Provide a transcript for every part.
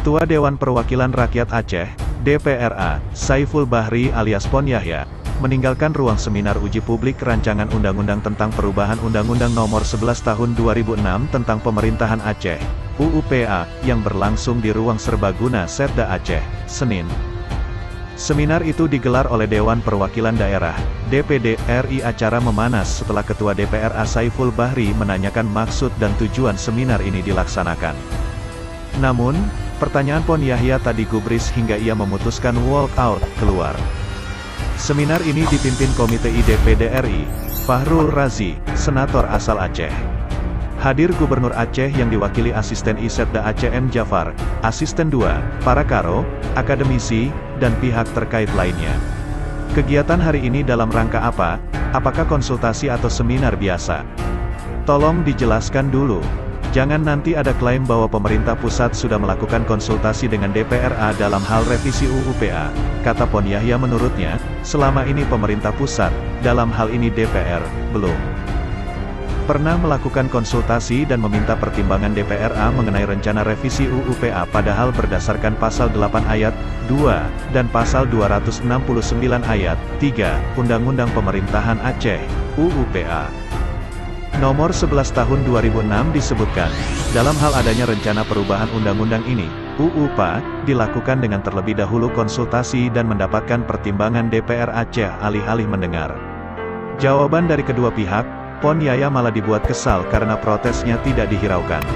Ketua Dewan Perwakilan Rakyat Aceh, DPRA, Saiful Bahri alias Pon Yahya, meninggalkan ruang seminar uji publik rancangan undang-undang tentang perubahan Undang-Undang Nomor 11 Tahun 2006 tentang Pemerintahan Aceh, UUPA, yang berlangsung di Ruang Serbaguna Setda Aceh, Senin. Seminar itu digelar oleh Dewan Perwakilan Daerah, DPD RI. Acara memanas setelah Ketua DPRA Saiful Bahri menanyakan maksud dan tujuan seminar ini dilaksanakan. Namun, pertanyaan Pon Yahya tak digubris hingga ia memutuskan walk out keluar. Seminar ini dipimpin Komite IDPD RI, Fahrul Razi, senator asal Aceh. Hadir Gubernur Aceh yang diwakili Asisten Isetda Aceh M. Jafar, Asisten 2, para karo, akademisi, dan pihak terkait lainnya. Kegiatan hari ini dalam rangka apa? Apakah konsultasi atau seminar biasa? Tolong dijelaskan dulu. Jangan nanti ada klaim bahwa pemerintah pusat sudah melakukan konsultasi dengan DPRA dalam hal revisi UUPA, kata Pon Yahya. Menurutnya, selama ini pemerintah pusat, dalam hal ini DPR, belum pernah melakukan konsultasi dan meminta pertimbangan DPRA mengenai rencana revisi UUPA, padahal berdasarkan pasal 8 ayat 2, dan pasal 269 ayat 3, Undang-Undang Pemerintahan Aceh, UUPA. Nomor 11 Tahun 2006 disebutkan, dalam hal adanya rencana perubahan undang-undang ini, UUPA, dilakukan dengan terlebih dahulu konsultasi dan mendapatkan pertimbangan DPR Aceh. Alih-alih mendengar jawaban dari kedua pihak, Pon Yahya malah dibuat kesal karena protesnya tidak dihiraukan.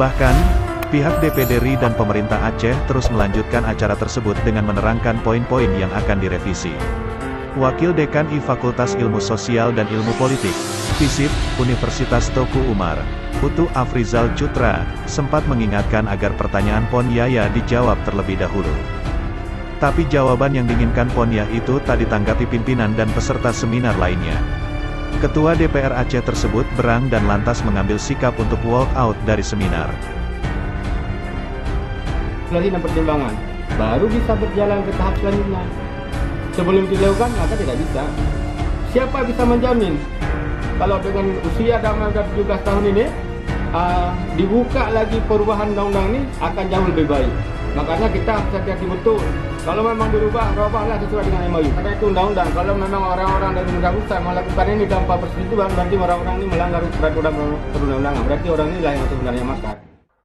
Bahkan, pihak DPD RI dan pemerintah Aceh terus melanjutkan acara tersebut dengan menerangkan poin-poin yang akan direvisi. Wakil Dekan I Fakultas Ilmu Sosial dan Ilmu Politik, FISIP, Universitas Teuku Umar, Putu Afrizal Cutra, sempat mengingatkan agar pertanyaan Pon Yahya dijawab terlebih dahulu. Tapi jawaban yang diinginkan Pon Yahya itu tak ditanggapi pimpinan dan peserta seminar lainnya. Ketua DPR Aceh tersebut berang dan lantas mengambil sikap untuk walk out dari seminar. Dan pertimbangan, baru bisa berjalan ke tahap selanjutnya. Sebelum dilakukan, maka tidak bisa. Siapa bisa menjamin kalau dengan usia dalam 17 tahun ini dibuka lagi perubahan undang-undang ini akan jauh lebih baik. Makanya kita harus hati-hati betul. Kalau memang rubahlah sesuai dengan MOU. Karena itu undang-undang. Kalau memang orang-orang dari negara besar melakukan ini tanpa persetujuan, berarti orang-orang ini melanggar peraturan perundang-undangan. Berarti orang ini lah yang sebenarnya makar.